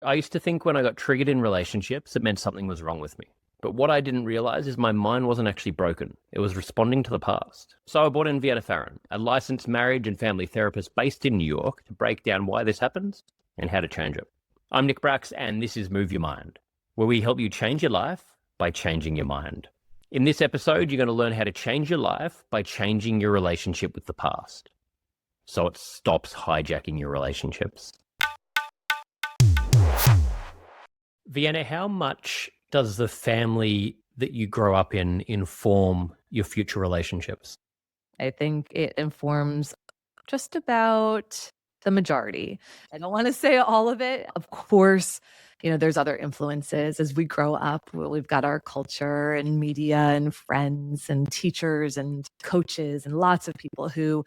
I used to think when I got triggered in relationships, it meant something was wrong with me. But what I didn't realize is my mind wasn't actually broken. It was responding to the past. So I brought in Vienna Farron, a licensed marriage and family therapist based in New York, to break down why this happens and how to change it. I'm Nick Brax, and this is Move Your Mind, where we help you change your life by changing your mind. In this episode, you're going to learn how to change your life by changing your relationship with the past, so it stops hijacking your relationships. Vienna, how much does the family that you grow up in inform your future relationships? I think it informs just about the majority. I don't wanna say all of it. Of course, there's other influences as we grow up. We've got our culture and media and friends and teachers and coaches and lots of people who,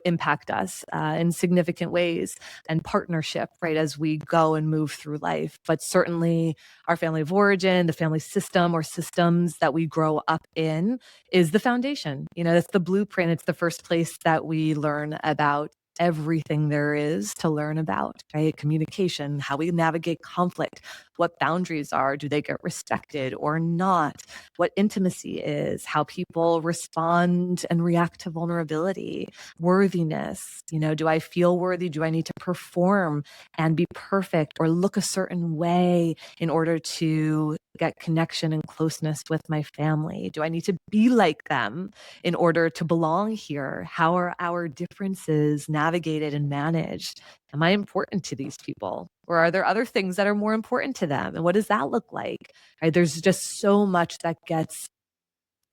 impact us, in significant ways, and partnership, right, as we go and move through life. But certainly our family of origin, the family system or systems that we grow up in is the foundation. That's the blueprint. It's the first place that we learn about everything there is to learn about, right? Communication, how we navigate conflict, what boundaries are, do they get respected or not? What intimacy is, how people respond and react to vulnerability, worthiness. Do I feel worthy? Do I need to perform and be perfect or look a certain way in order to get connection and closeness with my family? Do I need to be like them in order to belong here? How are our differences navigated and managed? Am I important to these people? Or are there other things that are more important to them? And what does that look like? Right? There's just so much that gets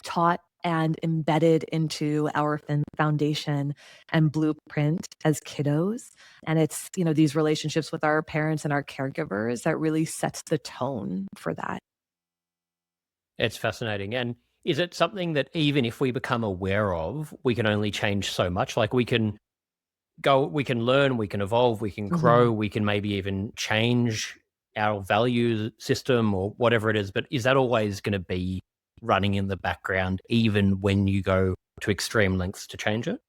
taught and embedded into our foundation and blueprint as kiddos. And it's, these relationships with our parents and our caregivers that really sets the tone for that. It's fascinating. And is it something that even if we become aware of, we can only change so much? Like we can learn, we can evolve, we can Mhm. grow, we can maybe even change our value system or whatever it is. But is that always going to be running in the background, even when you go to extreme lengths to change it?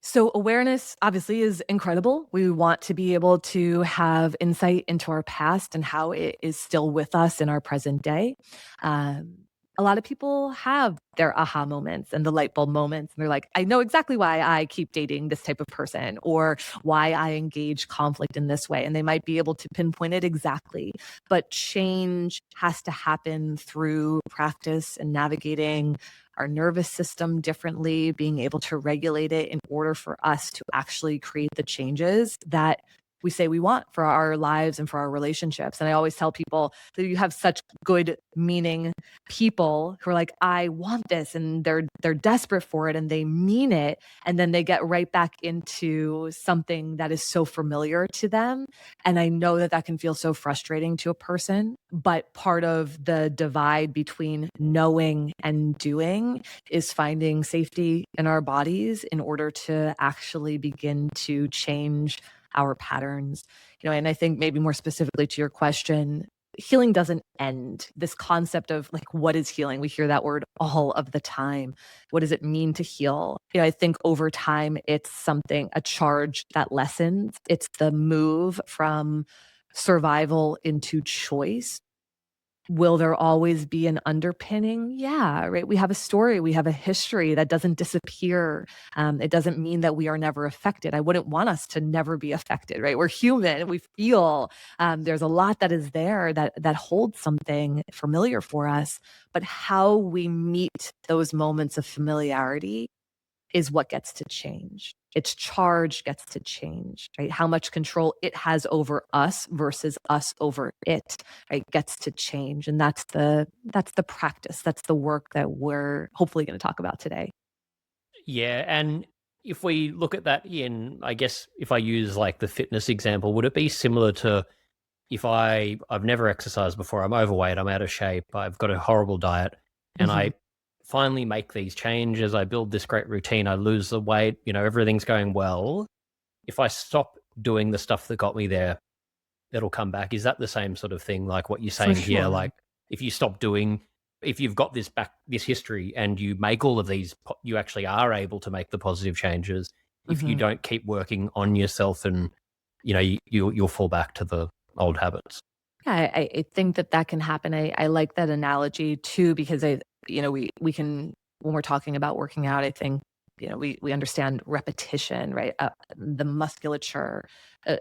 So awareness obviously is incredible. We want to be able to have insight into our past and how it is still with us in our present day. Um, a lot of people have their aha moments and the light bulb moments, and they're like, I know exactly why I keep dating this type of person or why I engage conflict in this way. And they might be able to pinpoint it exactly. But change has to happen through practice and navigating our nervous system differently, being able to regulate it in order for us to actually create the changes that we say we want for our lives and for our relationships. And I always tell people that you have such good meaning people who are like, I want this, and they're desperate for it and they mean it. And then they get right back into something that is so familiar to them. And I know that that can feel so frustrating to a person, but part of the divide between knowing and doing is finding safety in our bodies in order to actually begin to change our patterns. And I think maybe more specifically to your question, healing doesn't end. This concept of like, what is healing? We hear that word all of the time. What does it mean to heal? I think over time, it's something, a charge that lessens. It's the move from survival into choice. Will there always be an underpinning? Yeah, right. We have a story, we have a history that doesn't disappear. It doesn't mean that we are never affected. I wouldn't want us to never be affected, right? We're human. We feel. There's a lot that is there that holds something familiar for us. But how we meet those moments of familiarity is what gets to change. Its charge gets to change, right? How much control it has over us versus us over it, right? Gets to change. And that's the practice. That's the work that we're hopefully going to talk about today. Yeah. And if we look at that in, I guess, if I use like the fitness example, would it be similar to if I've never exercised before, I'm overweight, I'm out of shape, I've got a horrible diet, and Mhm. I finally make these changes, I build this great routine, I lose the weight, everything's going well. If I stop doing the stuff that got me there, it'll come back. Is that the same sort of thing like what you're For saying here? sure. Like if you stop doing if you've got this history and you make all of these you actually are able to make the positive changes. If you Mhm. don't keep working on yourself and you'll fall back to the old habits. Yeah, I think that that can happen. I like that analogy too because we can when we're talking about working out, I think we understand repetition, right? The musculature,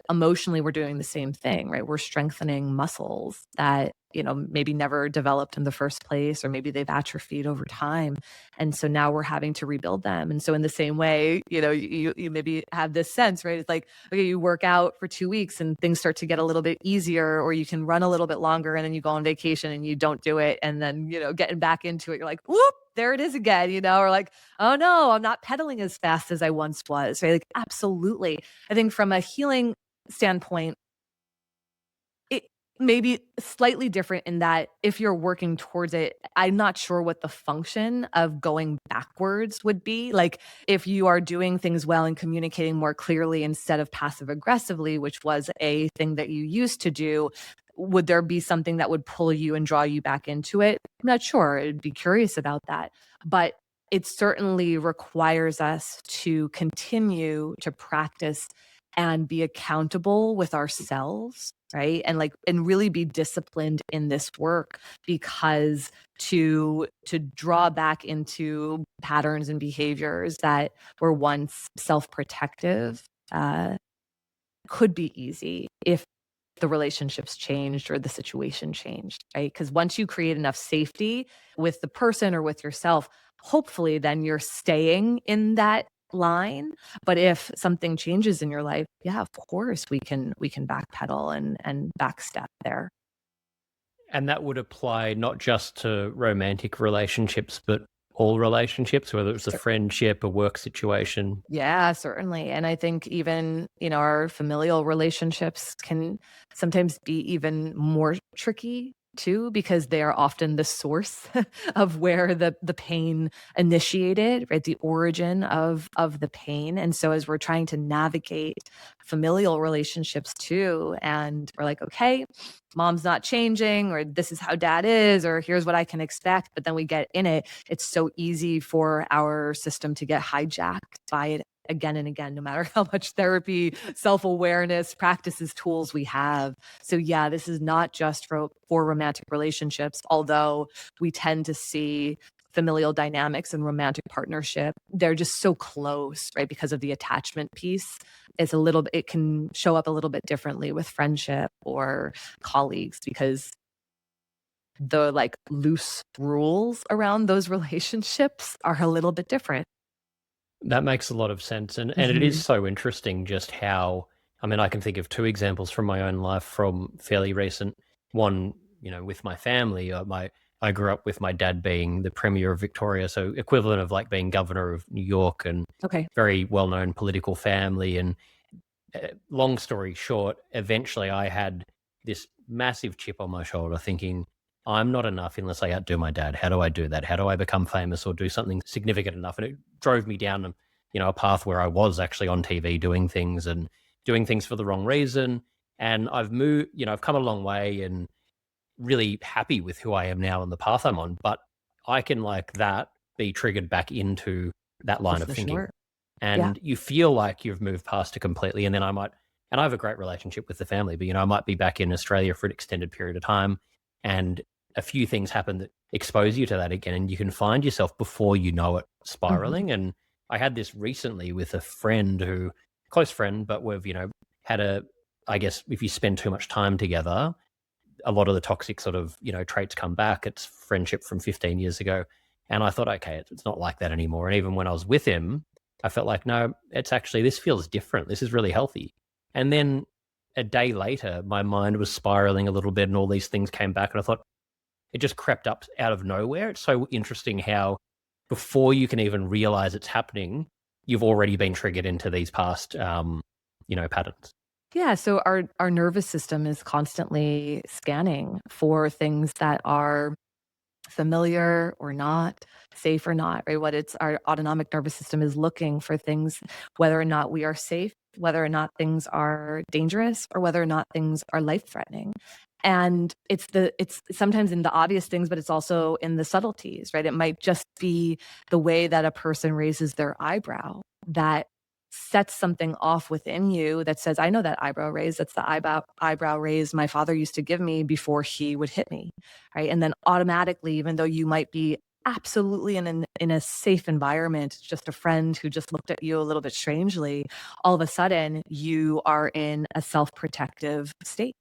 emotionally, we're doing the same thing, right? We're strengthening muscles that maybe never developed in the first place, or maybe they've atrophied over time, and so now we're having to rebuild them. And so in the same way, you maybe have this sense, right? It's like, okay, you work out for 2 weeks and things start to get a little bit easier, or you can run a little bit longer, and then you go on vacation and you don't do it, and then getting back into it, you're like, whoop, there it is again, or like, oh no, I'm not pedaling as fast as I once was, right? Like, absolutely. I think from a healing standpoint, it may be slightly different in that if you're working towards it, I'm not sure what the function of going backwards would be. Like, if you are doing things well and communicating more clearly instead of passive aggressively, which was a thing that you used to do, would there be something that would pull you and draw you back into it? I'm not sure. I'd be curious about that. But it certainly requires us to continue to practice and be accountable with ourselves, right? And really be disciplined in this work, because to draw back into patterns and behaviors that were once self-protective uh, could be easy if the relationships changed or the situation changed, right? Because once you create enough safety with the person or with yourself, hopefully then you're staying in that line. But if something changes in your life, yeah, of course we can backpedal and backstep there. And that would apply not just to romantic relationships, but all relationships, whether it's a friendship, a work situation. Yeah, certainly. And I think even, our familial relationships can sometimes be even more tricky too, because they are often the source of where the pain initiated, right? The origin of the pain. And so as we're trying to navigate familial relationships too, and we're like, okay, mom's not changing, or this is how dad is, or here's what I can expect. But then we get in it, it's so easy for our system to get hijacked by it again and again, no matter how much therapy, self-awareness, practices, tools we have. So yeah, this is not just for romantic relationships, although we tend to see familial dynamics and romantic partnership, they're just so close, right? Because of the attachment piece. It can show up a little bit differently with friendship or colleagues, because the like loose rules around those relationships are a little bit different. That makes a lot of sense. And it is Mhm. so interesting just how, I mean, I can think of two examples from my own life from fairly recent. One, with my family, I grew up with my dad being the Premier of Victoria, so equivalent of like being Governor of New York, and Okay. very well known political family. And long story short, eventually I had this massive chip on my shoulder thinking, I'm not enough unless I outdo my dad. How do I do that? How do I become famous or do something significant enough? And it drove me down, a path where I was actually on TV doing things and doing things for the wrong reason. And I've moved, I've come a long way and really happy with who I am now and the path I'm on. But I can, like that, be triggered back into that Oh, line of for thinking, sure. Yeah. and you feel like you've moved past it completely. And then and I have a great relationship with the family, but I might be back in Australia for an extended period of time, and a few things happen that expose you to that again, and you can find yourself before you know it Mhm. spiraling. And I had this recently with a friend close friend, but we've, had I guess if you spend too much time together, a lot of the toxic sort of traits come back. It's friendship from 15 years ago, and I thought, okay, it's not like that anymore. And even when I was with him, I felt like, no, it's actually, this feels different. This is really healthy. And then a day later, my mind was spiraling a little bit, and all these things came back, and I thought it just crept up out of nowhere. It's so interesting how before you can even realize it's happening, you've already been triggered into these past patterns. Yeah, so our nervous system is constantly scanning for things that are familiar or not, safe or not, right? What it's Our autonomic nervous system is looking for things, whether or not we are safe, whether or not things are dangerous, or whether or not things are life threatening. And it's sometimes in the obvious things, but it's also in the subtleties, right? It might just be the way that a person raises their eyebrow that sets something off within you that says, I know that eyebrow raise. That's the eyebrow raise my father used to give me before he would hit me. Right. And then automatically, even though you might be absolutely in a safe environment, just a friend who just looked at you a little bit strangely, all of a sudden you are in a self-protective state,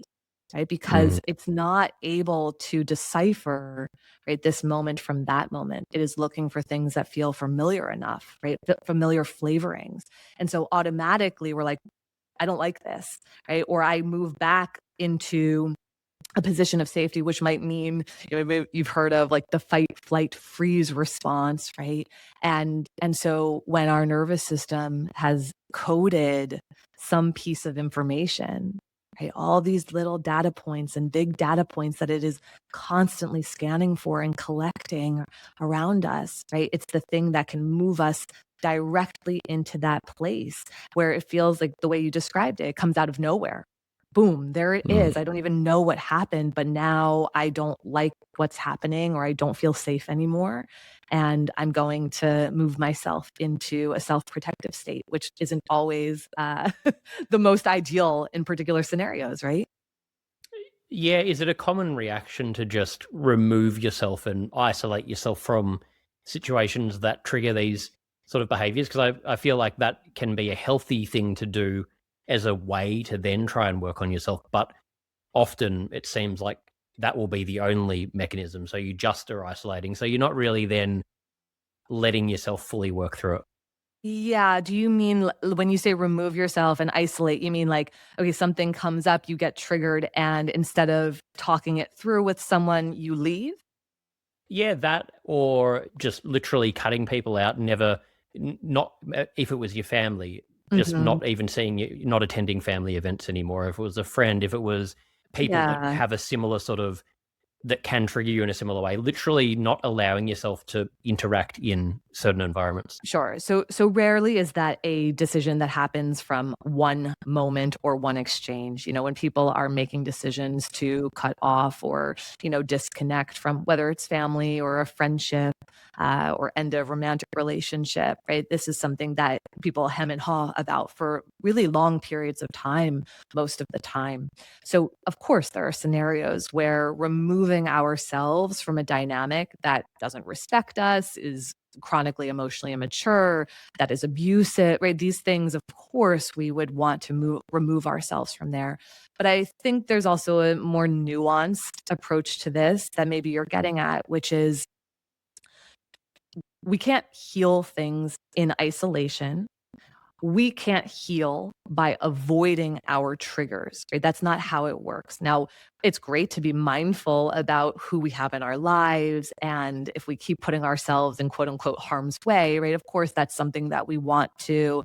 right? Mm. Because it's not able to decipher, right, this moment from that moment. It is looking for things that feel familiar enough, right? Familiar flavorings. And so automatically we're like, I don't like this, right? Or I move back into a position of safety, which might mean, you've heard of like the fight, flight, freeze response, right? And so when our nervous system has coded some piece of information, right, all these little data points and big data points that it is constantly scanning for and collecting around us, right? It's the thing that can move us directly into that place where it feels like the way you described it comes out of nowhere. Boom, there it Mm. is. I don't even know what happened, but now I don't like what's happening or I don't feel safe anymore. And I'm going to move myself into a self-protective state, which isn't always the most ideal in particular scenarios, right? Yeah, is it a common reaction to just remove yourself and isolate yourself from situations that trigger these sort of behaviors? Because I feel like that can be a healthy thing to do as a way to then try and work on yourself. But often it seems like that will be the only mechanism. So you just are isolating. So you're not really then letting yourself fully work through it. Yeah. Do you mean when you say remove yourself and isolate, you mean like, okay, something comes up, you get triggered, and instead of talking it through with someone, you leave? Yeah, that or just literally cutting people out, never not if it was your family, just Mhm. not even seeing you, not attending family events anymore. If it was a friend, if it was people that Yeah. have a similar sort of that can trigger you in a similar way, literally not allowing yourself to interact in certain environments. Sure. So rarely is that a decision that happens from one moment or one exchange. When people are making decisions to cut off or, disconnect from whether it's family or a friendship, or end a romantic relationship, right? This is something that people hem and haw about for really long periods of time, most of the time. So, of course, there are scenarios where removing ourselves from a dynamic that doesn't respect us, is chronically emotionally immature, that is abusive, right? These things, of course, we would want to remove ourselves from there. But I think there's also a more nuanced approach to this that maybe you're getting at, which is we can't heal things in isolation. We can't heal by avoiding our triggers, right? That's not how it works. Now, it's great to be mindful about who we have in our lives. And if we keep putting ourselves in quote unquote harm's way, right? Of course, that's something that we want to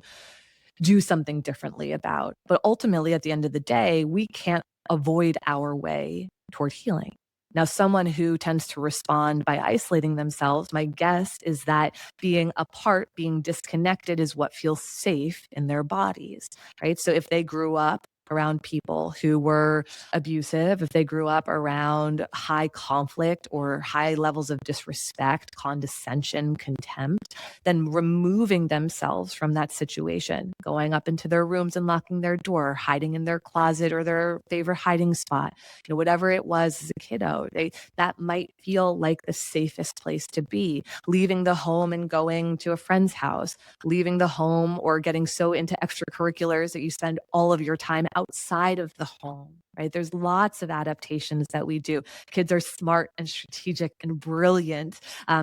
do something differently about. But ultimately, at the end of the day, we can't avoid our way toward healing. Now, someone who tends to respond by isolating themselves, my guess is that being apart, being disconnected is what feels safe in their bodies, right? So if they grew up around people who were abusive, if they grew up around high conflict or high levels of disrespect, condescension, contempt, then removing themselves from that situation, going up into their rooms and locking their door, hiding in their closet or their favorite hiding spot, whatever it was as a kiddo, that might feel like the safest place to be. Leaving the home and going to a friend's house, leaving the home or getting so into extracurriculars that you spend all of your time outside of the home, right? There's lots of adaptations that we do. Kids are smart and strategic and brilliant,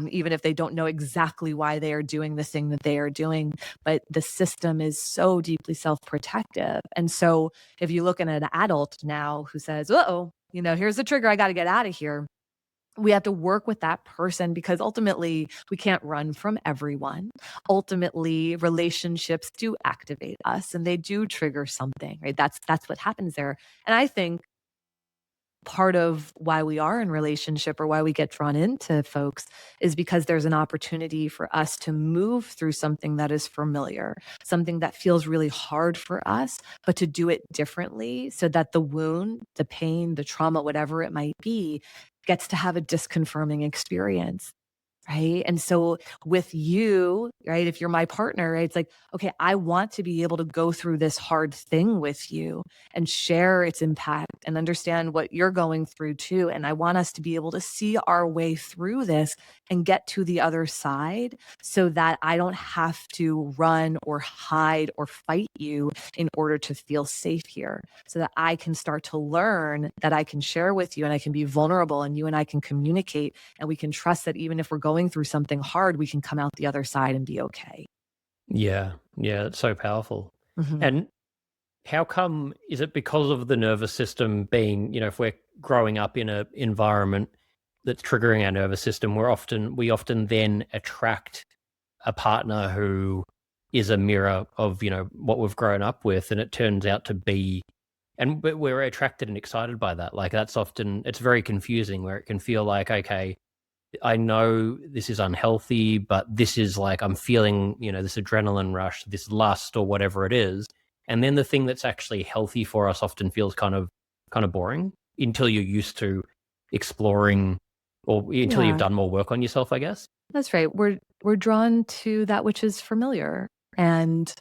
even if they don't know exactly why they are doing the thing that they are doing. But the system is so deeply self protective. And so if you look at an adult now who says, oh, here's the trigger, I got to get out of here. We have to work with that person because ultimately we can't run from everyone. Ultimately, relationships do activate us and they do trigger something, right? That's what happens there. And I think part of why we are in relationship or why we get drawn into folks is because there's an opportunity for us to move through something that is familiar, something that feels really hard for us, but to do it differently so that the wound, the pain, the trauma, whatever it might be, gets to have a disconfirming experience. right? And so with you, right, if you're my partner, right, it's like, okay, I want to be able to go through this hard thing with you and share its impact and understand what you're going through too. And I want us to be able to see our way through this and get to the other side so that I don't have to run or hide or fight you in order to feel safe here, so that I can start to learn that I can share with you and I can be vulnerable and you and I can communicate and we can trust that even if we're going through something hard, we can come out the other side and be okay. Yeah, yeah, it's so powerful. Mhm. And how come, is it because of the nervous system being, if we're growing up in an environment that's triggering our nervous system, we often then attract a partner who is a mirror of, what we've grown up with, and it turns out to be, and we're attracted and excited by that. Like that's often, it's very confusing where it can feel like, okay, I know this is unhealthy, but this is like I'm feeling, this adrenaline rush, this lust or whatever it is. And then the thing that's actually healthy for us often feels kind of boring until you're used to exploring or until you've Yeah. done more work on yourself, I guess. That's right. We're drawn to that which is familiar, and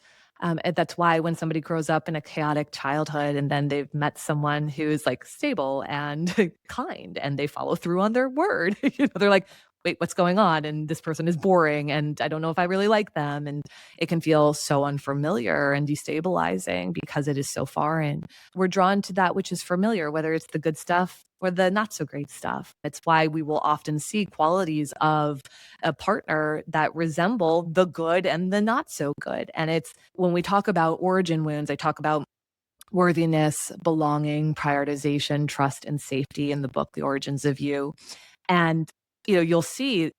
that's why when somebody grows up in a chaotic childhood and then they've met someone who's like stable and kind, and they follow through on their word, they're like, "Wait, what's going on?" And this person is boring, and I don't know if I really like them, and it can feel so unfamiliar and destabilizing because it is so foreign. We're drawn to that which is familiar, whether it's the good stuff or the not so great stuff. It's why we will often see qualities of a partner that resemble the good and the not so good. And it's when we talk about origin wounds, I talk about worthiness, belonging, prioritization, trust, and safety in the book, The Origins of You. And, you'll see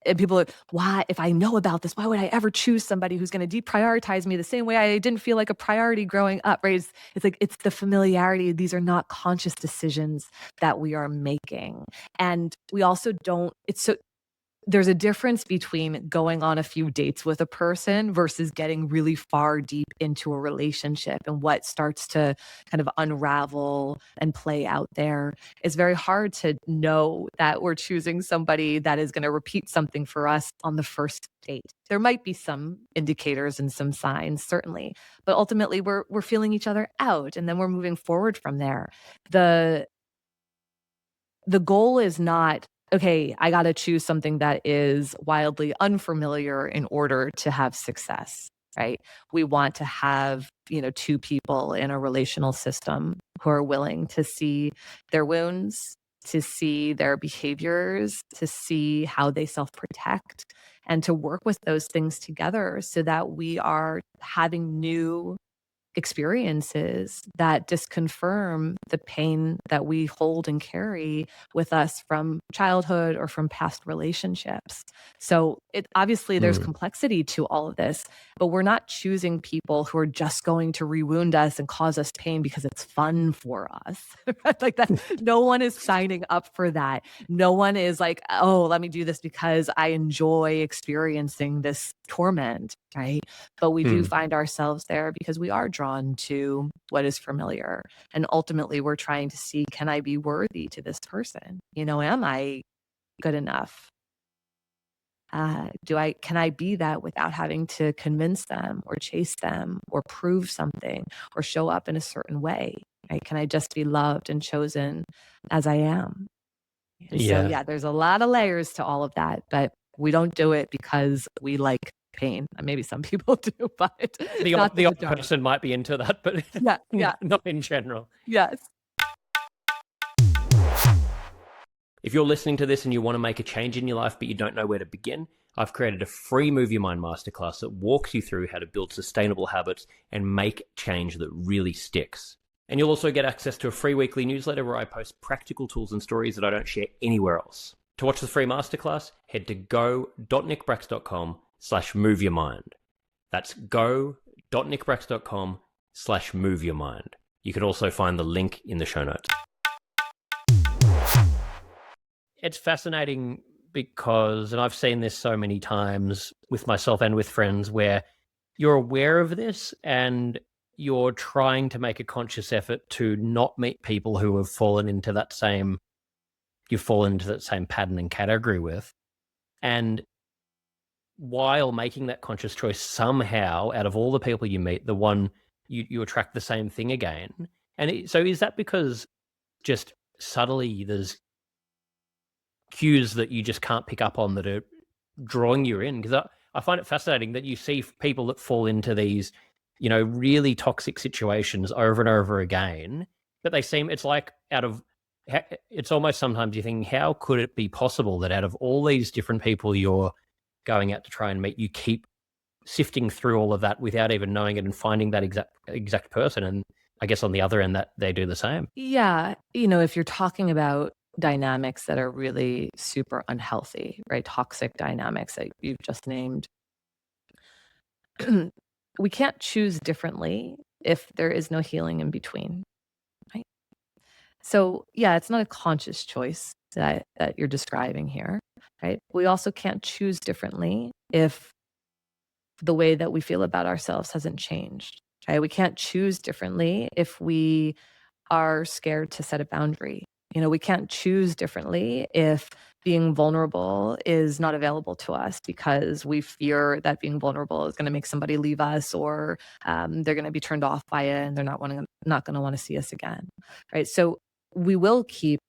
and people are, why, if I know about this, why would I ever choose somebody who's going to deprioritize me the same way I didn't feel like a priority growing up, right? It's like, it's the familiarity. These are not conscious decisions that we are making. And we also don't, it's so, there's a difference between going on a few dates with a person versus getting really far deep into a relationship, and what starts to kind of unravel and play out there. It's very hard to know that we're choosing somebody that is going to repeat something for us on the first date. There might be some indicators and some signs, certainly, but ultimately we're feeling each other out, and then we're moving forward from there. The the goal is not, okay, I got to choose something that is wildly unfamiliar in order to have success, right? We want to have, two people in a relational system who are willing to see their wounds, to see their behaviors, to see how they self protect, and to work with those things together so that we are having new experiences that disconfirm the pain that we hold and carry with us from childhood or from past relationships. So it obviously there's Mm. complexity to all of this, but we're not choosing people who are just going to rewound us and cause us pain because it's fun for us. Like that, no one is signing up for that. No one is like, oh, let me do this because I enjoy experiencing this torment, right? But we do Mm. find ourselves there because we are drawn to what is familiar. And ultimately, we're trying to see, can I be worthy to this person? Am I good enough? Can I be that without having to convince them or chase them or prove something or show up in a certain way? Right? Can I just be loved and chosen as I am? And so, Yeah. yeah, there's a lot of layers to all of that, but we don't do it because we like pain. Maybe some people do, but The odd, not the the odd majority. person might be into that, but Yeah, yeah, not in general. yes. If you're listening to this and you want to make a change in your life, but you don't know where to begin, I've created a free Move Your Mind masterclass that walks you through how to build sustainable habits and make change that really sticks. And you'll also get access to a free weekly newsletter where I post practical tools and stories that I don't share anywhere else. To watch the free masterclass, head to go.nickbrax.com/moveyourmind. That's go.nickbrax.com/moveyourmind. You can also find the link in the show notes. It's fascinating because, and I've seen this so many times with myself and with friends, where you're aware of this and you're trying to make a conscious effort to not meet people who have fallen into that same, you've fallen into that same pattern and category with. And while making that conscious choice, somehow out of all the people you meet, the one you attract the same thing again. And so is that because just subtly there's cues that you just can't pick up on that are drawing you in? Because I find it fascinating that you see people that fall into these, really toxic situations over and over again, but it's like it's almost sometimes you think, how could it be possible that out of all these different people you're going out to try and meet, you keep sifting through all of that without even knowing it and finding that exact person? And I guess on the other end that they do the same. Yeah, if you're talking about dynamics that are really super unhealthy, right? Toxic dynamics that you've just named, we can't choose differently if there is no healing in between, right? So, yeah, it's not a conscious choice that you're describing here, right? We also can't choose differently if the way that we feel about ourselves hasn't changed, right? We can't choose differently if we are scared to set a boundary. We can't choose differently if being vulnerable is not available to us because we fear that being vulnerable is going to make somebody leave us, or they're going to be turned off by it and they're not going to want to see us again, right? So we will keep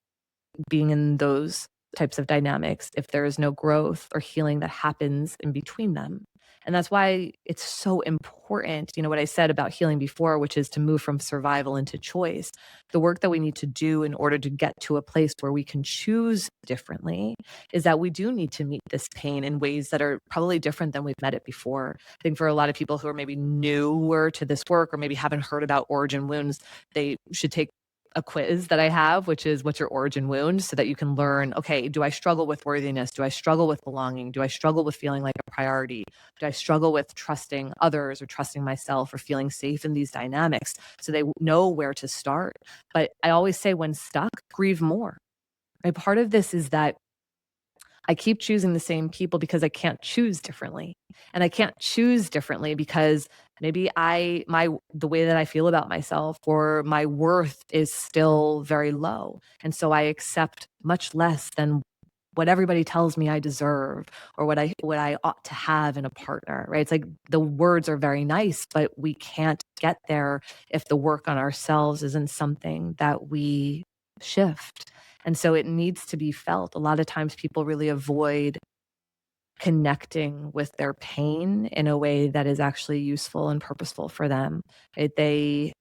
being in those types of dynamics if there is no growth or healing that happens in between them. And that's why it's so important, what I said about healing before, which is to move from survival into choice. The work that we need to do in order to get to a place where we can choose differently is that we do need to meet this pain in ways that are probably different than we've met it before. I think for a lot of people who are maybe newer to this work or maybe haven't heard about origin wounds, they should take a quiz that I have, which is what's your origin wound, so that you can learn, okay, do I struggle with worthiness? Do I struggle with belonging? Do I struggle with feeling like a priority? Do I struggle with trusting others or trusting myself or feeling safe in these dynamics? So they know where to start. But I always say, when stuck, grieve more. Right? Part of this is that I keep choosing the same people because I can't choose differently. And I can't choose differently because maybe the way that I feel about myself or my worth is still very low. And so I accept much less than what everybody tells me I deserve, or what I ought to have in a partner, right? It's like the words are very nice, but we can't get there if the work on ourselves isn't something that we shift. And so it needs to be felt. A lot of times people really avoid connecting with their pain in a way that is actually useful and purposeful for them. Right? They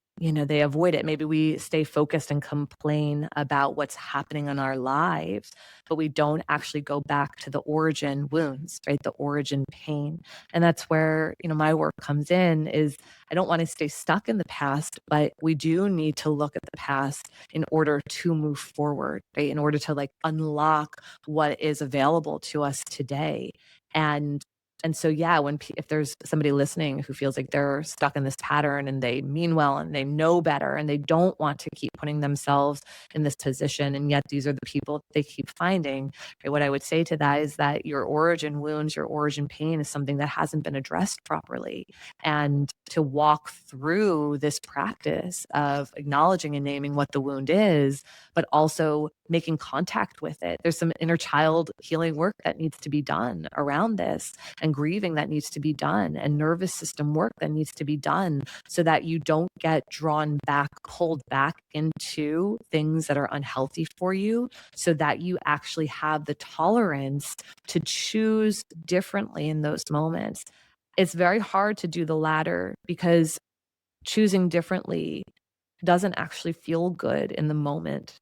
avoid it. Maybe we stay focused and complain about what's happening in our lives, but we don't actually go back to the origin wounds, right? The origin pain. And that's where, my work comes in. Is I don't want to stay stuck in the past, but we do need to look at the past in order to move forward, right? In order to like unlock what is available to us today. And so, yeah, if there's somebody listening who feels like they're stuck in this pattern and they mean well and they know better and they don't want to keep putting themselves in this position, and yet these are the people they keep finding, right, what I would say to that is that your origin wounds, your origin pain is something that hasn't been addressed properly. And to walk through this practice of acknowledging and naming what the wound is, but also making contact with it. There's some inner child healing work that needs to be done around this, and grieving that needs to be done, and nervous system work that needs to be done, so that you don't get drawn back, pulled back into things that are unhealthy for you, so that you actually have the tolerance to choose differently in those moments. It's very hard to do the latter because choosing differently doesn't actually feel good in the moment.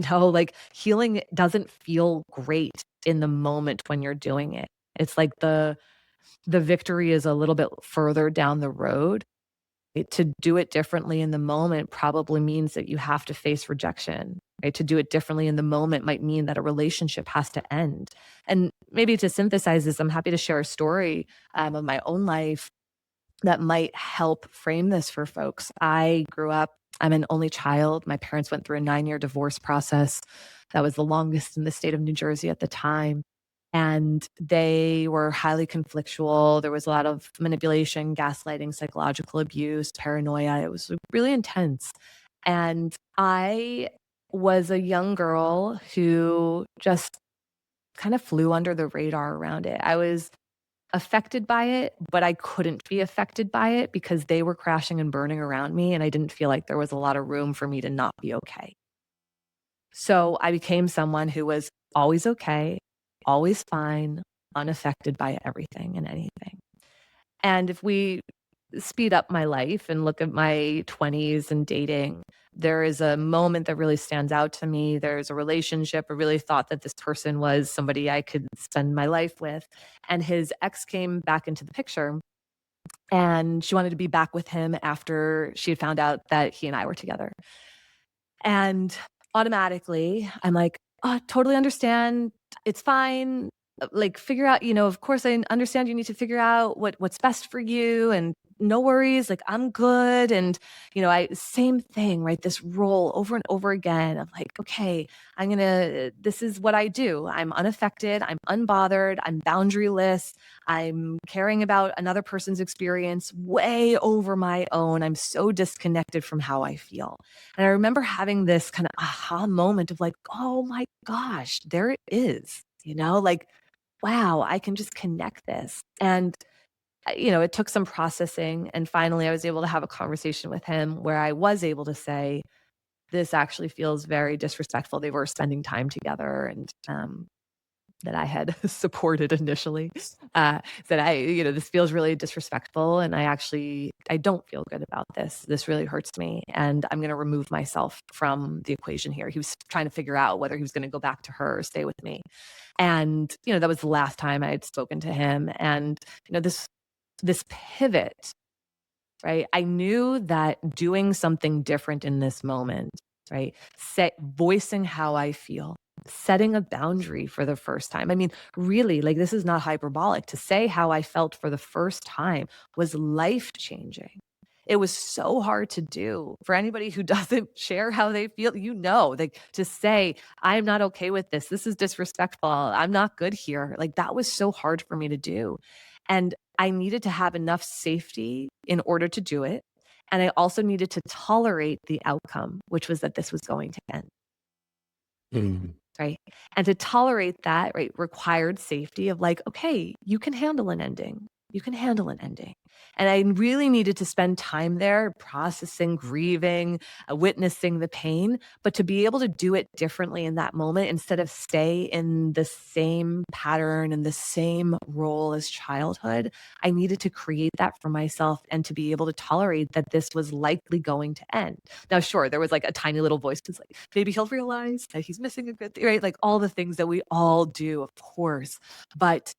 Like healing doesn't feel great in the moment when you're doing it. It's like the victory is a little bit further down the road. To do it differently in the moment probably means that you have to face rejection. Right? To do it differently in the moment might mean that a relationship has to end. And maybe to synthesize this, I'm happy to share a story of my own life that might help frame this for folks. I'm an only child. My parents went through a 9-year divorce process. That was the longest in the state of New Jersey at the time. And they were highly conflictual. There was a lot of manipulation, gaslighting, psychological abuse, paranoia. It was really intense. And I was a young girl who just kind of flew under the radar around it. I was affected by it, but I couldn't be affected by it because they were crashing and burning around me, and I didn't feel like there was a lot of room for me to not be okay. So I became someone who was always okay, always fine, unaffected by everything and anything. And if we speed up my life and look at my 20s and dating, there is a moment that really stands out to me. There's a relationship. I really thought that this person was somebody I could spend my life with. And his ex came back into the picture, and she wanted to be back with him after she had found out that he and I were together. And automatically, I'm like, "Oh, totally understand. It's fine. Like, figure out, of course, I understand you need to figure out what's best for you, and no worries. Like, I'm good." And, I same thing, right? This role over and over again of like, okay, this is what I do. I'm unaffected. I'm unbothered. I'm boundaryless. I'm caring about another person's experience way over my own. I'm so disconnected from how I feel. And I remember having this kind of aha moment of like, oh my gosh, there it is, like, wow, I can just connect this. And, it took some processing. And finally, I was able to have a conversation with him where I was able to say, this actually feels very disrespectful. They were spending time together, and that I had supported initially, that this feels really disrespectful. And I don't feel good about this. This really hurts me. And I'm going to remove myself from the equation here. He was trying to figure out whether he was going to go back to her or stay with me. And, that was the last time I had spoken to him. And, this pivot, right? I knew that doing something different in this moment, right? Voicing how I feel, setting a boundary for the first time. I mean, really, like, this is not hyperbolic. To say how I felt for the first time was life changing. It was so hard to do for anybody who doesn't share how they feel. Like, to say, I'm not okay with this. This is disrespectful. I'm not good here. Like, that was so hard for me to do. And I needed to have enough safety in order to do it. And I also needed to tolerate the outcome, which was that this was going to end. Mm. Right. And to tolerate that, right, required safety of like, okay, you can handle an ending. You can handle an ending. And I really needed to spend time there processing, grieving, witnessing the pain, but to be able to do it differently in that moment instead of stay in the same pattern and the same role as childhood. I needed to create that for myself and to be able to tolerate that this was likely going to end. Now, sure, there was like a tiny little voice that's like, maybe he'll realize that he's missing a good thing, right? Like all the things that we all do, of course. But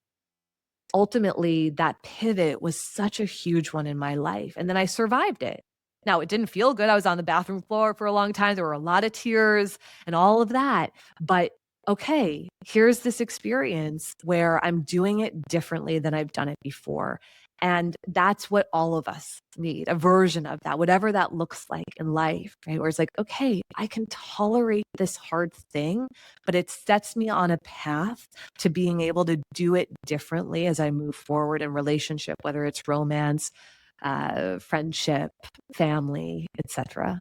ultimately, that pivot was such a huge one in my life. And then I survived it. Now, it didn't feel good. I was on the bathroom floor for a long time. There were a lot of tears and all of that. But okay, here's this experience where I'm doing it differently than I've done it before. And that's what all of us need, a version of that, whatever that looks like in life, right? Where it's like, okay, I can tolerate this hard thing, but it sets me on a path to being able to do it differently as I move forward in relationship, whether it's romance, friendship, family, etc.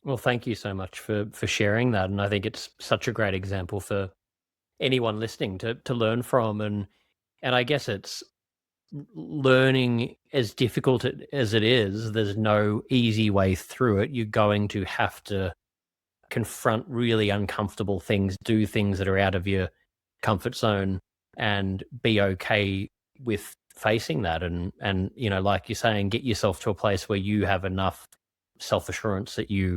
Well, thank you so much for sharing that, and I think it's such a great example for anyone listening to learn from, and I guess it's learning as difficult as it is. There's no easy way through it. You're going to have to confront really uncomfortable things, do things that are out of your comfort zone, and be okay with facing that. And like you're saying, get yourself to a place where you have enough self assurance that you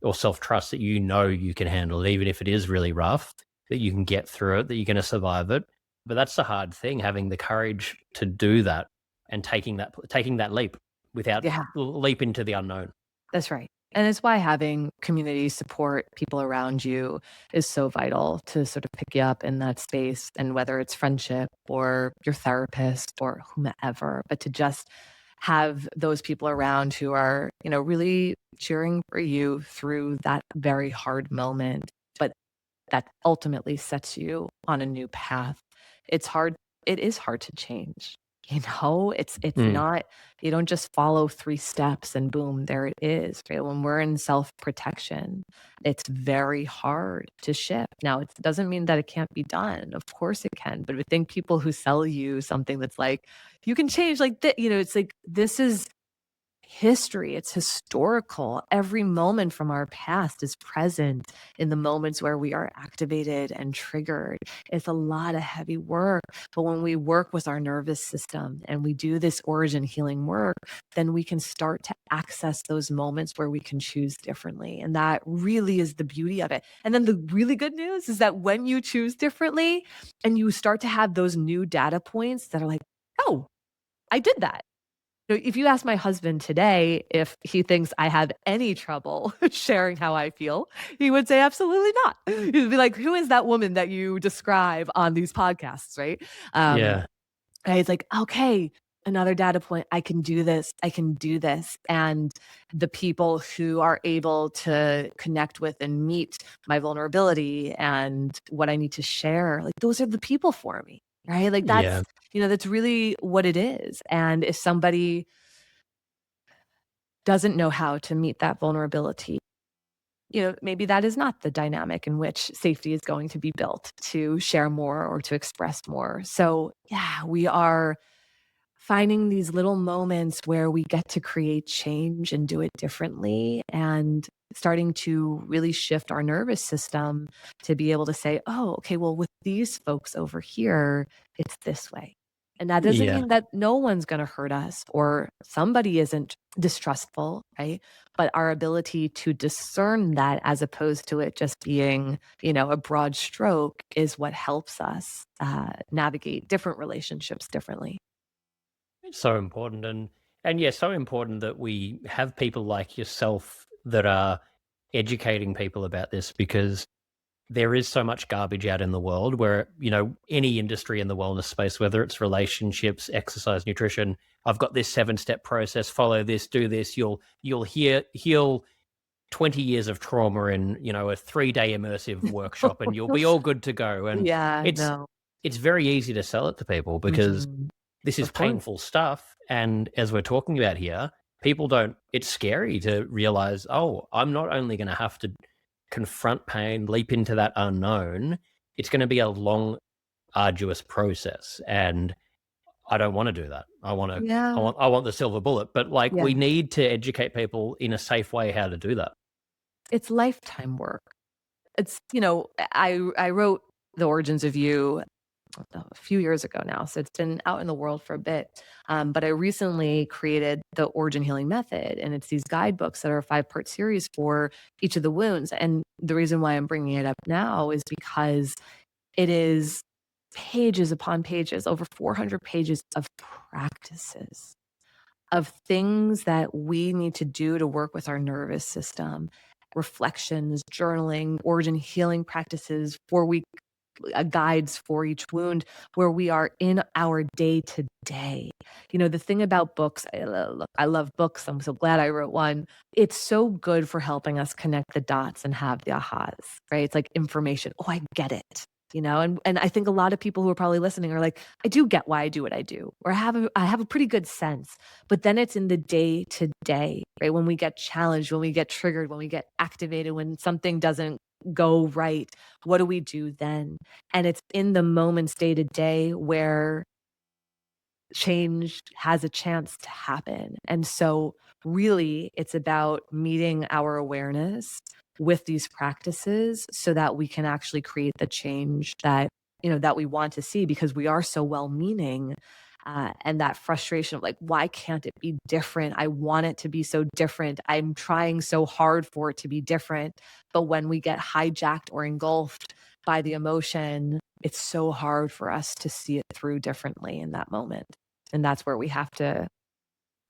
or self trust that you can handle it, even if it is really rough, that you can get through it, that you're going to survive it. But that's the hard thing, having the courage to do that and taking that leap without Yeah. leap into the unknown. That's right. And it's why having community support, people around you is so vital to sort of pick you up in that space. And whether it's friendship or your therapist or whomever, but to just have those people around who are, really cheering for you through that very hard moment, but that ultimately sets you on a new path. It's hard. It is hard to change. It's Mm. not, you don't just follow 3 steps and boom, there it is, right? When we're in self-protection, it's very hard to shift. Now, it doesn't mean that it can't be done. Of course it can, but I think people who sell you something that's like, "You can change like that," it's like, this is history, it's historical. Every moment from our past is present in the moments where we are activated and triggered. It's a lot of heavy work, but when we work with our nervous system and we do this origin healing work, then we can start to access those moments where we can choose differently. And that really is the beauty of it. And then the really good news is that when you choose differently and you start to have those new data points that are like, oh, I did that. So if you ask my husband today if he thinks I have any trouble sharing how I feel, he would say absolutely not. He'd be like, "Who is that woman that you describe on these podcasts?" Right? Um, Yeah. and it's like, okay, another data point. I can do this. I can do this. And the people who are able to connect with and meet my vulnerability and what I need to share, like those are the people for me. Right. Like Yeah. that's really what it is. And if somebody doesn't know how to meet that vulnerability, maybe that is not the dynamic in which safety is going to be built to share more or to express more. So, yeah, we are finding these little moments where we get to create change and do it differently and starting to really shift our nervous system to be able to say, oh, okay, well, with these folks over here, it's this way. And that doesn't Yeah. mean that no one's going to hurt us or somebody isn't distrustful, right? But our ability to discern that as opposed to it just being, a broad stroke is what helps us navigate different relationships differently. It's so important. And yeah, so important that we have people like yourself that are educating people about this, because there is so much garbage out in the world where, any industry in the wellness space, whether it's relationships, exercise, nutrition, I've got this 7-step process, follow this, do this, you'll heal 20 years of trauma in, a 3-day immersive workshop and you'll be all good to go. And Yeah, it's no. it's very easy to sell it to people because Mhm. this is Of course. painful stuff. And as we're talking about here, people don't, it's scary to realize, oh, I'm not only going to have to confront pain, leap into that unknown, it's going to be a long, arduous process. And I don't want to do that. Yeah, I want the silver bullet, but like yeah. we need to educate people in a safe way how to do that. It's lifetime work. It's, I wrote The Origins of You a few years ago now, so it's been out in the world for a bit. But I recently created the Origin Healing Method, and it's these guidebooks that are a 5-part series for each of the wounds. And the reason why I'm bringing it up now is because it is pages upon pages, over 400 pages of practices of things that we need to do to work with our nervous system, reflections, journaling, origin healing practices, 4-week guides for each wound, where we are in our day to day. The thing about books, look, I love books. I'm so glad I wrote one. It's so good for helping us connect the dots and have the ahas, right? It's like information. Oh, I get it. And I think a lot of people who are probably listening are like, I do get why I do what I do, or I have a pretty good sense. But then it's in the day to day, right? When we get challenged, when we get triggered, when we get activated, when something doesn't go right, what do we do then? And it's in the moments day to day where change has a chance to happen. And so, really, it's about meeting our awareness with these practices so that we can actually create the change that we want to see because we are so well meaning. And that frustration of like, why can't it be different? I want it to be so different. I'm trying so hard for it to be different. But when we get hijacked or engulfed by the emotion, it's so hard for us to see it through differently in that moment. And that's where we have to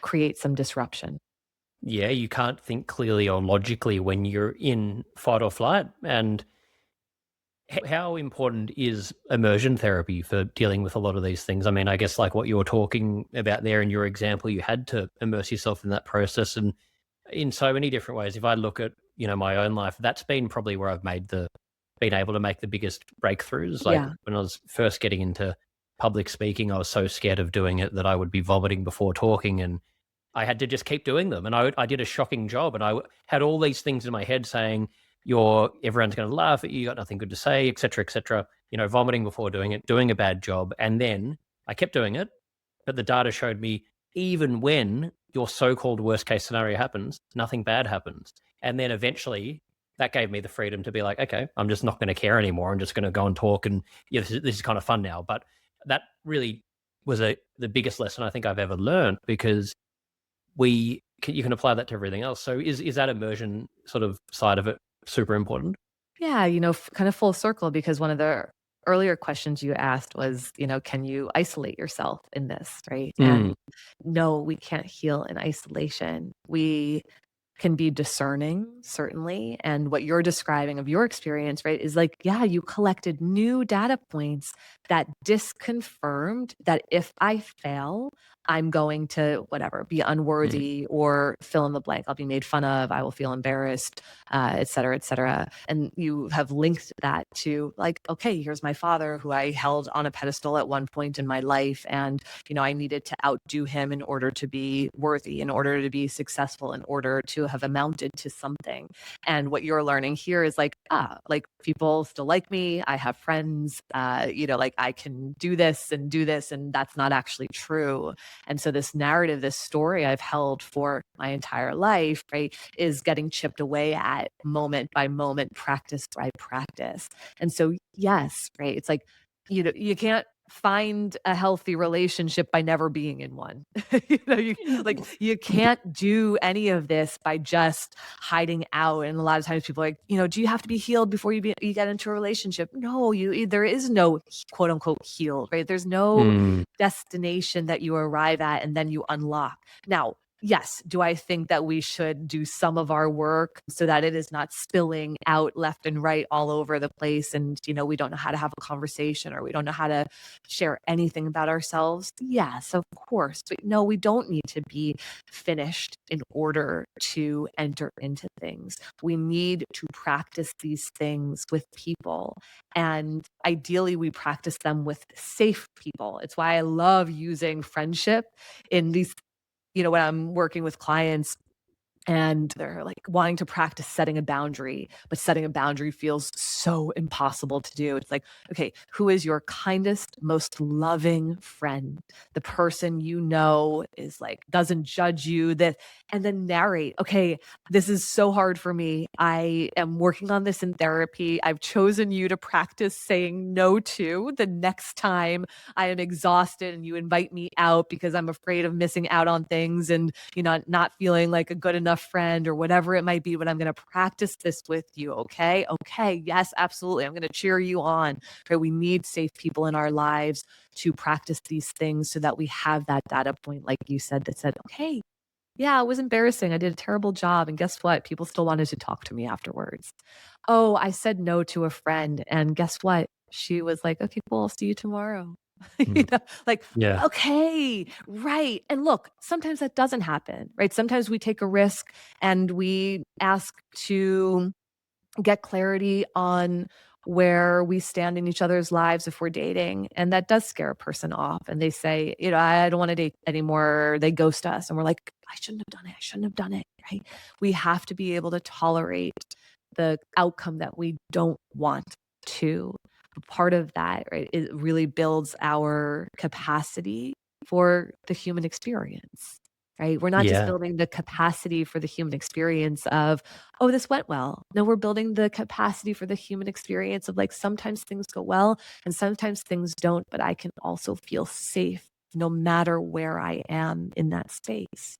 create some disruption. Yeah, you can't think clearly or logically when you're in fight or flight. And how important is immersion therapy for dealing with a lot of these things? I mean, I guess like what you were talking about there in your example, you had to immerse yourself in that process and in so many different ways. If I look at, my own life, that's been probably where I've been able to make the biggest breakthroughs. Like Yeah. when I was first getting into public speaking. I was so scared of doing it that I would be vomiting before talking, and I had to just keep doing them. And I did a shocking job, and had all these things in my head saying, everyone's going to laugh at you, you got nothing good to say, etc., etc. Vomiting before doing it, doing a bad job. And then I kept doing it, but the data showed me even when your so-called worst case scenario happens, nothing bad happens. And then eventually that gave me the freedom to be like, okay, I'm just not going to care anymore. I'm just going to go and talk, and this is kind of fun now. But that really was the biggest lesson I think I've ever learned, because you can apply that to everything else. So is that immersion sort of side of it super important? Yeah, kind of full circle, because one of the earlier questions you asked was, can you isolate yourself in this, right? And Mm, no, we can't heal in isolation. We can be discerning, certainly. And what you're describing of your experience, right, is like, yeah, you collected new data points that disconfirmed that if I fail, I'm going to whatever, be mm, unworthy or fill in the blank. I'll be made fun of. I will feel embarrassed, et cetera, et cetera. And you have linked that to like, okay, here's my father who I held on a pedestal at one point in my life. And, I needed to outdo him in order to be worthy, in order to be successful, in order to have amounted to something. And what you're learning here is like, like people still like me. I have friends, like I can do this and do this. And that's not actually true. And so this narrative, this story I've held for my entire life, right, is getting chipped away at moment by moment, practice by practice. And so, yes, right, it's like, you can't find a healthy relationship by never being in one. You can't do any of this by just hiding out. And a lot of times people are like, do you have to be healed before you get into a relationship? No, there is no quote unquote healed, right? There's no mm, destination that you arrive at and then you unlock. Now, yes, do I think that we should do some of our work so that it is not spilling out left and right all over the place, and we don't know how to have a conversation, or we don't know how to share anything about ourselves? Yes, of course. But no, we don't need to be finished in order to enter into things. We need to practice these things with people. And ideally, we practice them with safe people. It's why I love using friendship in these, when I'm working with clients and they're like wanting to practice setting a boundary, but setting a boundary feels so impossible to do. It's like, okay, who is your kindest, most loving friend? The person is like, doesn't judge you, that, and then narrate, okay, this is so hard for me. I am working on this in therapy. I've chosen you to practice saying no to the next time I am exhausted and you invite me out because I'm afraid of missing out on things and not feeling like a good enough friend or whatever it might be, but I'm going to practice this with you. Okay. Okay. Yes, absolutely. I'm going to cheer you on. Right. We need safe people in our lives to practice these things so that we have that data point, like you said, that said, okay, yeah, it was embarrassing. I did a terrible job. And guess what? People still wanted to talk to me afterwards. Oh, I said no to a friend. And guess what? She was like, okay, cool. I'll see you tomorrow. mm. Like, Yeah. okay, right. And look, sometimes that doesn't happen, right? Sometimes we take a risk and we ask to get clarity on where we stand in each other's lives if we're dating. And that does scare a person off. And they say, I don't want to date anymore. They ghost us. And we're like, I shouldn't have done it. I shouldn't have done it. Right. We have to be able to tolerate the outcome that we don't want to. Part of that, right, it really builds our capacity for the human experience, right? We're not just Yeah. building the capacity for the human experience of, oh, this went well. No, we're building the capacity for the human experience of like, sometimes things go well and sometimes things don't, but I can also feel safe no matter where I am in that space.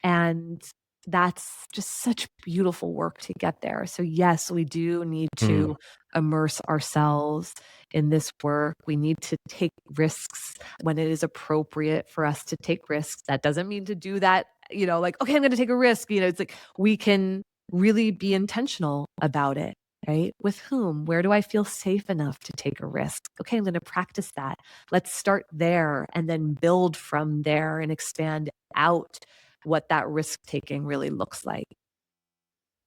And that's just such beautiful work to get there. So, yes, we do need Mm. to immerse ourselves in this work. We need to take risks when it is appropriate for us to take risks. That doesn't mean to do that, like, okay, I'm going to take a risk. It's like we can really be intentional about it. Right? With whom? Where do I feel safe enough to take a risk? Okay, I'm going to practice that. Let's start there and then build from there and expand out what that risk taking really looks like.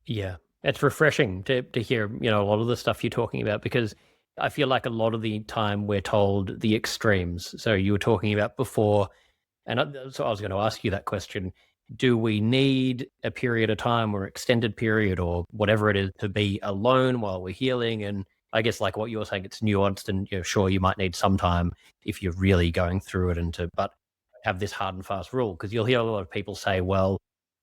Yeah. It's refreshing to hear, a lot of the stuff you're talking about, because I feel like a lot of the time we're told the extremes. So you were talking about before, and so I was going to ask you that question. Do we need a period of time or extended period or whatever it is to be alone while we're healing? And I guess like what you're saying, it's nuanced, and sure, you might need some time if you're really going through it, but have this hard and fast rule, because you'll hear a lot of people say, well,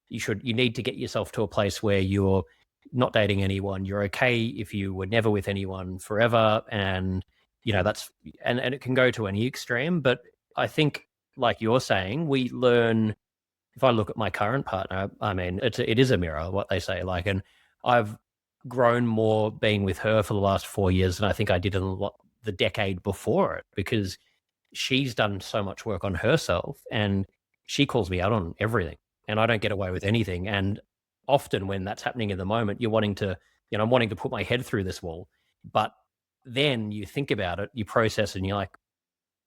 you need to get yourself to a place where you're not dating anyone. You're okay if you were never with anyone forever. And, that's, and it can go to any extreme. But I think, like you're saying, we learn, if I look at my current partner, I mean, it is a mirror, what they say, like, and I've grown more being with her for the last 4 years than I think I did in the decade before it, because she's done so much work on herself and she calls me out on everything, and I don't get away with anything. And often when that's happening in the moment, you're wanting to, I'm wanting to put my head through this wall. But then you think about it, you process, and you're like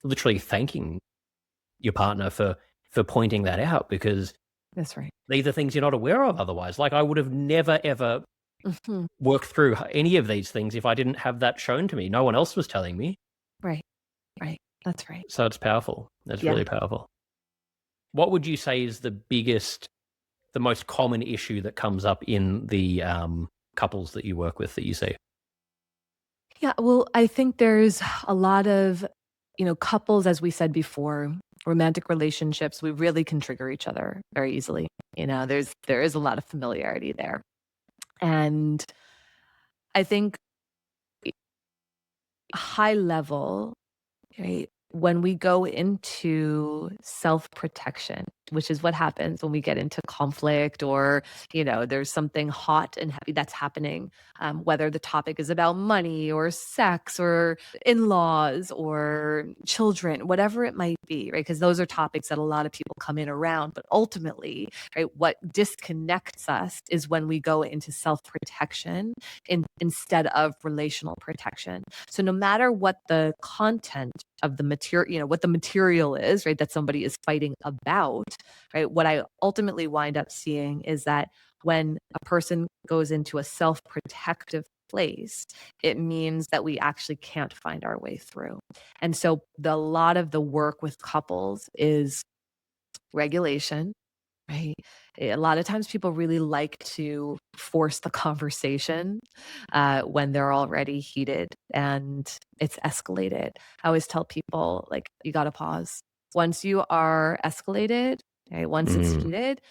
literally thanking your partner for pointing that out, because That's right. these are things you're not aware of otherwise. Like, I would have never ever Mhm. worked through any of these things if I didn't have that shown to me. No one else was telling me. Right. Right. That's right. So it's powerful. That's Yeah. really powerful. What would you say is the most common issue that comes up in the couples that you work with that you see? Yeah, well, I think there's a lot of, couples, as we said before, romantic relationships, we really can trigger each other very easily. There is a lot of familiarity there. And I think high level, right? When we go into self-protection, which is what happens when we get into conflict, or, there's something hot and heavy that's happening, whether the topic is about money or sex or in-laws or children, whatever it might be, right? Because those are topics that a lot of people come in around. But ultimately, right, what disconnects us is when we go into self-protection instead of relational protection. So no matter what the content of the material, what the material is, right, that somebody is fighting about, right, what I ultimately wind up seeing is that when a person goes into a self-protective place, it means that we actually can't find our way through. And so a lot of the work with couples is regulation. Right. A lot of times people really like to force the conversation when they're already heated and it's escalated. I always tell people, like, you got to pause. Once you are escalated, right, once it's Mm. heated,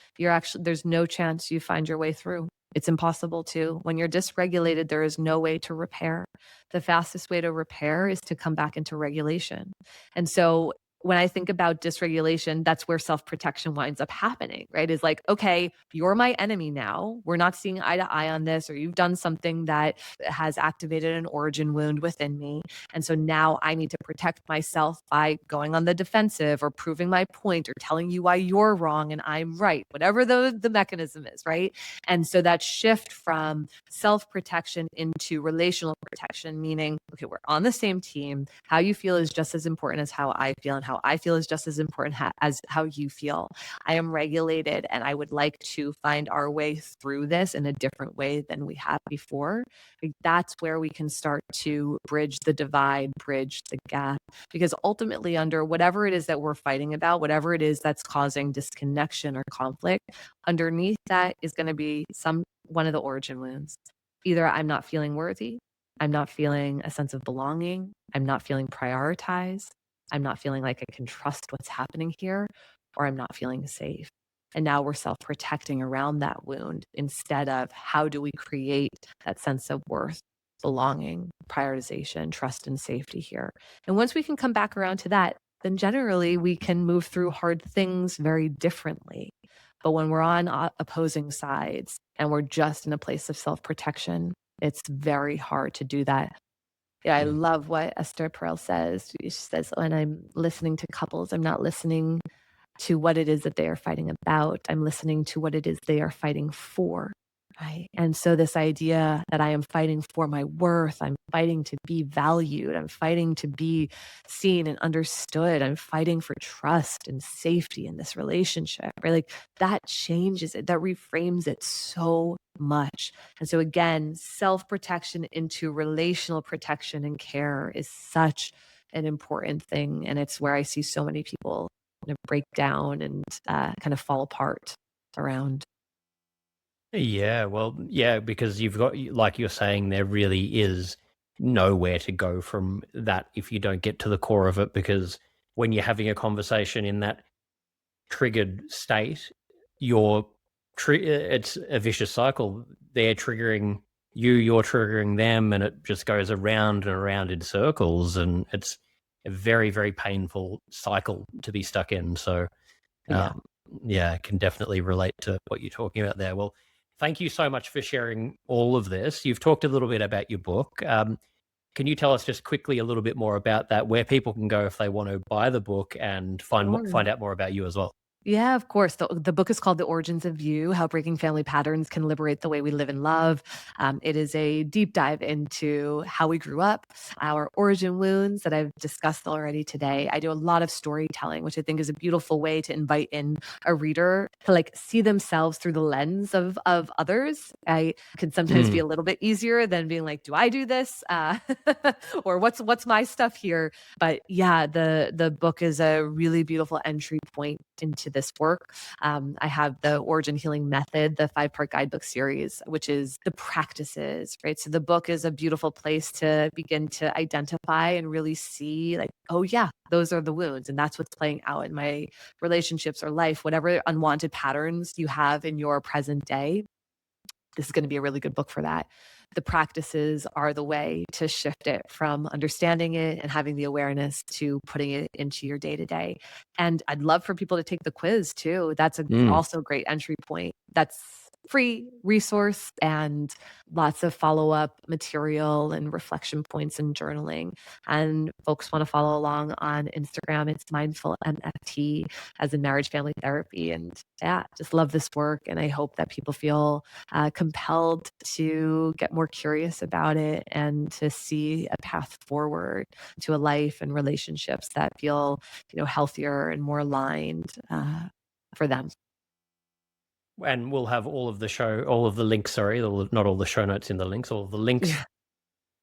there's no chance you find your way through. It's impossible to. When you're dysregulated, there is no way to repair. The fastest way to repair is to come back into regulation. And so when I think about dysregulation, that's where self-protection winds up happening, right? Is like, okay, you're my enemy now. We're not seeing eye to eye on this, or you've done something that has activated an origin wound within me. And so now I need to protect myself by going on the defensive or proving my point or telling you why you're wrong and I'm right, whatever the mechanism is, right? And so that shift from self-protection into relational protection, meaning, okay, we're on the same team. How you feel is just as important as how I feel, and how I feel is just as important as how you feel. I am regulated, and I would like to find our way through this in a different way than we have before. Like, that's where we can start to bridge the divide, bridge the gap, because ultimately, under whatever it is that we're fighting about, whatever it is that's causing disconnection or conflict, underneath that is going to be one of the origin wounds. Either I'm not feeling worthy, I'm not feeling a sense of belonging, I'm not feeling prioritized, I'm not feeling like I can trust what's happening here, or I'm not feeling safe. And now we're self-protecting around that wound instead of how do we create that sense of worth, belonging, prioritization, trust, and safety here. And once we can come back around to that, then generally we can move through hard things very differently. But when we're on opposing sides and we're just in a place of self-protection, it's very hard to do that. Yeah, I Mm. love what Esther Perel says. She says, when I'm listening to couples, I'm not listening to what it is that they are fighting about. I'm listening to what it is they are fighting for. Right. And so this idea that I am fighting for my worth, I'm fighting to be valued, I'm fighting to be seen and understood, I'm fighting for trust and safety in this relationship, right? Like that changes it, that reframes it so much. And so again, self-protection into relational protection and care is such an important thing. And it's where I see so many people kind of break down and kind of fall apart around. Yeah, well, yeah, because you've got, like you're saying, there really is nowhere to go from that if you don't get to the core of it. Because when you're having a conversation in that triggered state, it's a vicious cycle. They're triggering you, you're triggering them, and it just goes around and around in circles. And it's a very, very painful cycle to be stuck in. So, Yeah. um, yeah, I can definitely relate to what you're talking about there. Well, thank you so much for sharing all of this. You've talked a little bit about your book. Can you tell us just quickly a little bit more about that, where people can go if they want to buy the book and Sure. find out more about you as well? Yeah, of course. The book is called The Origins of You: How Breaking Family Patterns Can Liberate the Way We Live and Love. It is a deep dive into how we grew up, our origin wounds that I've discussed already today. I do a lot of storytelling, which I think is a beautiful way to invite in a reader to like see themselves through the lens of others. I can sometimes be Mm, a little bit easier than being like, "Do I do this?" Or "What's my stuff here?" But yeah, the book is a really beautiful entry point into this work. I have the Origin Healing Method, the 5-part guidebook series, which is the practices, right? So the book is a beautiful place to begin to identify and really see, like, oh yeah, those are the wounds, and that's what's playing out in my relationships or life, whatever unwanted patterns you have in your present day. This is going to be a really good book for that. The practices are the way to shift it from understanding it and having the awareness to putting it into your day to day. And I'd love for people to take the quiz too. That's mm. also a great entry point. That's free resource and lots of follow up material and reflection points and journaling. And folks want to follow along on Instagram, it's mindful MFT, as in marriage family therapy. And yeah, just love this work. And I hope that people feel compelled to get more curious about it and to see a path forward to a life and relationships that feel, healthier and more aligned for them. And we'll have all of the links, sorry, not all the show notes in the links, all of the links Yeah,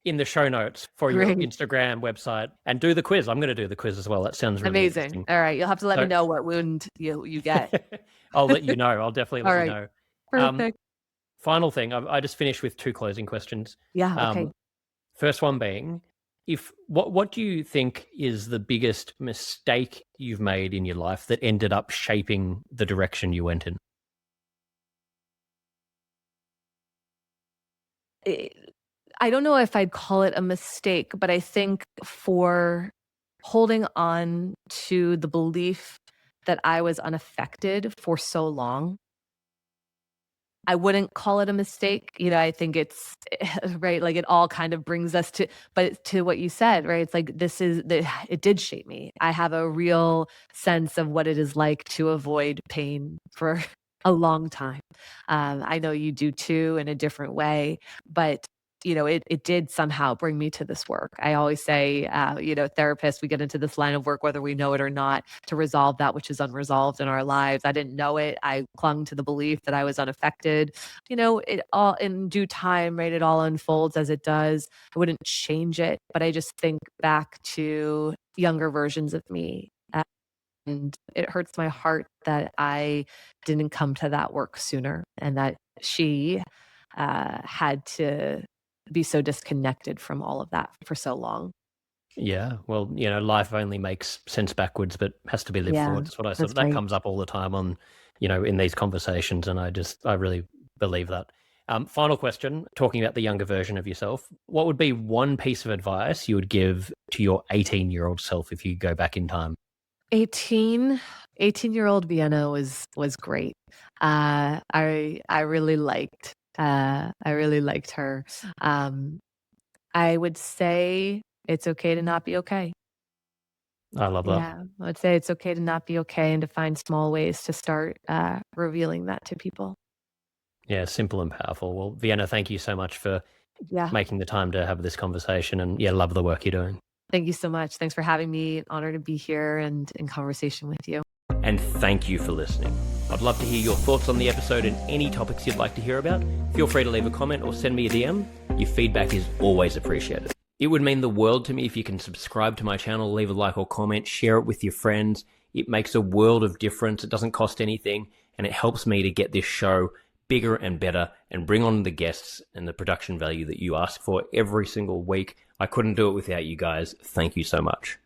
in the show notes for your great. Instagram website, and do the quiz. I'm going to do the quiz as well. That sounds really Amazing. interesting. All right. You'll have to let me So know what wound you get. I'll let you know. I'll definitely All let you right. know. Um, Perfect. Final thing, I just finished with two closing questions. Yeah. Okay. Um, First one being, if what do you think is the biggest mistake you've made in your life that ended up shaping the direction you went in? Eh, I don't know if I'd call it a mistake, but I think for holding on to the belief that I was unaffected for so long, I wouldn't call it a mistake. I think it's right. Like it all kind of brings us to, but to what you said, right? It's like it did shape me. I have a real sense of what it is like to avoid pain for a long time. I know you do too in a different way, but it did somehow bring me to this work. I always say, therapists, we get into this line of work, whether we know it or not, to resolve that which is unresolved in our lives. I didn't know it. I clung to the belief that I was unaffected. It all in due time, right? It all unfolds as it does. I wouldn't change it, but I just think back to younger versions of me. And it hurts my heart that I didn't come to that work sooner and that she had to be so disconnected from all of that for so long. Yeah, well, life only makes sense backwards, but has to be lived Yeah, forward. That's what I sort that's of that right. comes up all the time on, in these conversations, and I really believe that. Final question, talking about the younger version of yourself, what would be one piece of advice you would give to your 18-year-old self if you go back in time? 18, 18-year-old Vienna was great. I really liked her. Um, I would say it's okay to not be okay. I love that. Yeah, I would say it's okay to not be okay and to find small ways to start revealing that to people. Yeah, simple and powerful. Well, Vienna, thank you so much for Yeah. making the time to have this conversation, and yeah, love the work you're doing. Thank you so much. Thanks for having me. Honored to be here and in conversation with you. And thank you for listening. I'd love to hear your thoughts on the episode and any topics you'd like to hear about. Feel free to leave a comment or send me a DM. Your feedback is always appreciated. It would mean the world to me if you can subscribe to my channel, leave a like or comment, share it with your friends. It makes a world of difference. It doesn't cost anything, and it helps me to get this show bigger and better and bring on the guests and the production value that you ask for every single week. I couldn't do it without you guys. Thank you so much.